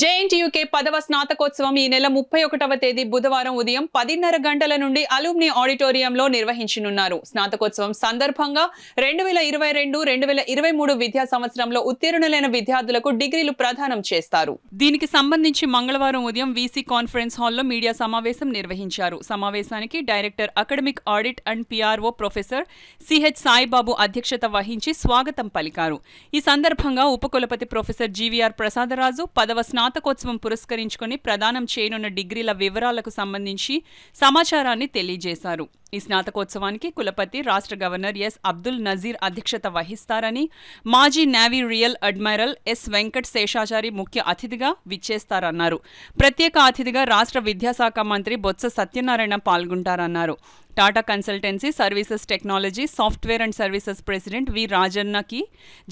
JNTUK 10వ స్నాతకోత్సవం ఈ నెల 31వ తేదీ బుధవారం ఉదయం 10:30 గంటల నుండి అలుమ్ని ఆడిటోరియంలో నిర్వహించనున్నారు. స్నాతకోత్సవం సందర్భంగా 2022-2023 విద్యా సంవత్సరంలో ఉత్తీర్ణులైన విద్యార్థులకు డిగ్రీలు ప్రదానం చేస్తారు. దీనికి సంబంధించి మంగళవారం ఉదయం వీసీ కాన్ఫరెన్స్ హాల్లో మీడియా సమావేశం నిర్వహించారు. సమావేశానికి director academic audit and PRO professor CH Saibabu అధ్యక్షత వహించి స్వాగతం పలికారు. ఈ సందర్భంగా ఉపకులపతి ప్రొఫెసర్ జీవీఆర్ ప్రసాదరాజు 10వ స్నాతకోత్సవం పురస్కరించుకుని ప్రదానం చేయనున్న డిగ్రీల వివరాలకు సంబంధించి సమాచారాన్ని తెలియజేశారు. ఈ స్నాతకోత్సవానికి కులపతి రాష్ట్ర గవర్నర్ ఎస్ అబ్దుల్ నజీర్ అధ్యక్షత వహిస్తారని, మాజీ navy rear admiral S Venkat Seshachari ముఖ్య అతిథిగా విచ్చేస్తారన్నారు. ప్రత్యేక అతిథిగా రాష్ట్ర విద్యాశాఖ మంత్రి బొత్స సత్యనారాయణ పాల్గొంటారన్నారు. Tata consultancy services technology software and services president V రాజన్నకి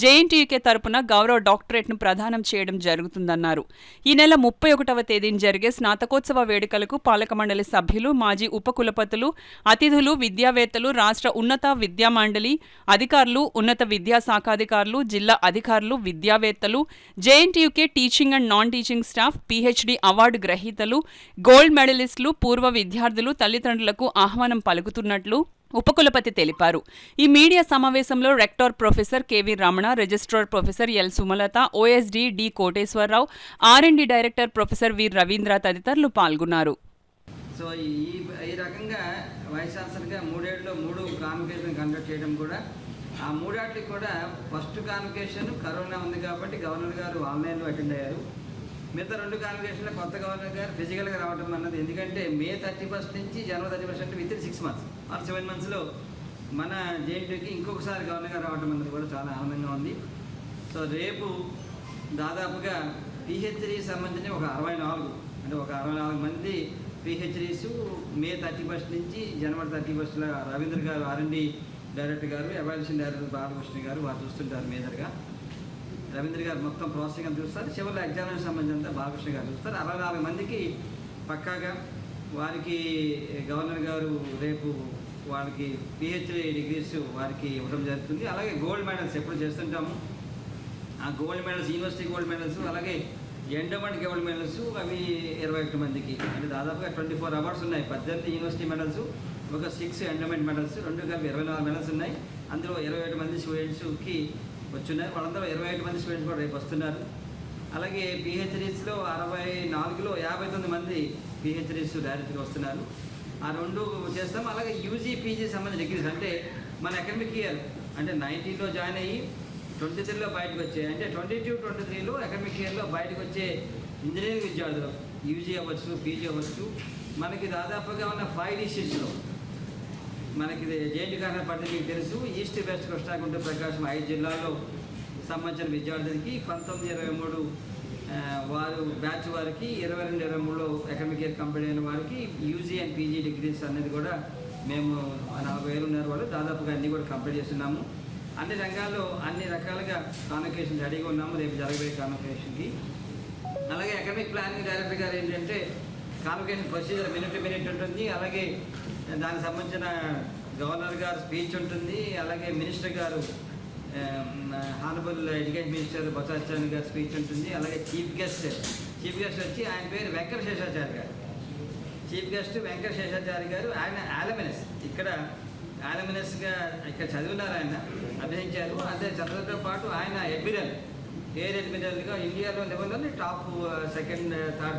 జేఎన్టీయూకే తరపున గౌరవ డాక్టరేట్ను ప్రదానం చేయడం జరుగుతుందన్నారు. ఈ నెల 31వ తేదీన జరిగే స్నాతకోత్సవ వేడుకలకు పాలక మండలి సభ్యులు, మాజీ ఉపకులపతులు, అతిథులు, విద్యావేత్తలు, రాష్ట్ర ఉన్నత విద్యామండలి అధికారులు, ఉన్నత విద్యాశాఖాధికారులు, జిల్లా అధికారులు, విద్యావేత్తలు, JNTUK teaching and non teaching staff, PhD award గ్రహీతలు, గోల్డ్ మెడలిస్టులు, పూర్వ విద్యార్థులు, తల్లిదండ్రులకు ఆహ్వానం పలుకుతున్నట్లు ఉపకులపతి తెలిపారు. ఈ మీడియా సమావేశంలో rector professor KV Ramana, registrar professor L Sumalatha, OSD D Koteswararao, R and D director professor V Ravindra తదితరులు పాల్గొన్నారు. సో ఈ రకంగా వైస్ ఛాన్సలర్గా 3 ఏళ్ళలో 3 కాన్వకేషన్ కండక్ట్ చేయడం కూడా, ఆ 3 ఏళ్ళకి కూడా ఫస్ట్ కాన్వకేషన్ కరోనా ఉంది కాబట్టి గవర్నర్ గారు ఆన్లైన్లో అటెండ్ అయ్యారు. మిగతా 2 కాన్వకేషన్లో కొత్త గవర్నర్ గారు ఫిజికల్గా రావడం అన్నది, ఎందుకంటే మే 31 నుంచి జనవరి 31 విత్ ఇన్ 6 మంత్స్ ఆర్ 7 మంత్స్లో మన జేఎన్టీయూకి ఇంకొకసారి గవర్నర్ గారు రావడం అన్నది కూడా చాలా ఆనందంగా ఉంది. సో రేపు దాదాపుగా పిహెచ్డీ సంబంధించి ఒక 64 మంది పిహెచ్డీస్ మే 31 నుంచి జనవరి 31 రవీంద్ర గారు ఆర్ఎండ్డి డైరెక్టర్ గారు, ఎవాల్యూషన్ డైరెక్టర్ బాలకృష్ణ గారు వారు చూస్తుంటారు. మేజర్గా రవీంద్ర గారు మొత్తం ప్రాసెసింగ్ అని చూస్తారు. చివరిలో ఎగ్జామినేషన్ సంబంధించి బాలకృష్ణ గారు చూస్తారు. 64 మందికి పక్కాగా వారికి గవర్నర్ గారు రేపు వాళ్ళకి పిహెచ్డీ డిగ్రీస్ వారికి ఇవ్వడం జరుగుతుంది. అలాగే గోల్డ్ మెడల్స్ ఎప్పుడు చేస్తుంటాము, ఆ gold medals university gold medals, అలాగే ఎండోమెంట్ గోల్డ్ మెడల్స్ అవి 21 మందికి, అంటే దాదాపుగా 24 అవార్డ్స్ ఉన్నాయి. 18 యూనివర్సిటీ మెడల్స్, ఒక 6 ఎండోమెంట్ మెడల్స్, 2 కలిపి 24 మెడల్స్ ఉన్నాయి. అందులో 27 మంది స్టూడెంట్స్కి వచ్చున్నారు. వాళ్ళందరూ 28 మంది స్టూడెంట్స్ కూడా రేపు వస్తున్నారు. అలాగే పిహెచ్డీస్లో 64లో 59 మంది పిహెచ్డీస్ డైరెక్ట్గా వస్తున్నారు. ఆ 2 చేస్తాం. అలాగే యూజీ పీజీ సంబంధించిన డిగ్రీస్, అంటే మన అకాడమిక్ ఇయర్ అంటే 19లో జాయిన్ అయ్యి 23లో బయటకు వచ్చాయి, అంటే 22-23లో అకాడమిక్ ఇయర్లో బయటకు వచ్చే ఇంజనీరింగ్ విద్యార్థులు యూజీ అవ్వచ్చు, పీజీ అవ్వచ్చు, మనకి దాదాపుగా ఉన్న 5 డిస్ట్రిక్ట్స్లో మనకి జేఎన్టీ కార్నర్ పట్టి మీకు తెలుసు, ఈస్ట్ వెస్ట్ కృష్ణా గుంటూరు ప్రకాశం 5 జిల్లాల్లో సంబంధించిన విద్యార్థులకి 19-23 వారు బ్యాచ్ వారికి, 22-23లో అకాడమిక్ ఇయర్ కంప్లీట్ అయిన వారికి యూజీ అండ్ పీజీ డిగ్రీస్ అనేది కూడా మేము 40,000 ఉన్నారు వాళ్ళు, దాదాపుగా అన్నీ కూడా కంప్లీట్ చేస్తున్నాము. అన్ని రంగాల్లో అన్ని రకాలుగా కాన్వకేషన్ రెడీగా ఉన్నాము రేపు జరగబోయే కాన్వకేషన్కి. అలాగే అకాడమిక్ ప్లానింగ్ డైరెక్టర్ గారు ఏంటంటే convocation procedure minute to minute ఉంటుంది. అలాగే దానికి సంబంధించిన గవర్నర్ గారు స్పీచ్ ఉంటుంది. అలాగే మినిస్టర్ గారు honourable education minister Botsa Satyanarayana గారు స్పీచ్ ఉంటుంది. అలాగే చీఫ్ గెస్ట్ వచ్చి ఆయన పేరు వెంకట శేషాచారి గారు. చీఫ్ గెస్ట్ వెంకట శేషాచారి గారు. ఆయన ఆలమినస్, ఇక్కడ ఆలమినస్గా ఇక్కడ చదివినారు, ఆయన అభ్యసించారు. అదే చదవడంతో పాటు ఆయన ఎయిర్ అడ్మిరల్గా ఇండియాలో లెవెల్లోనే టాప్ 2nd 3rd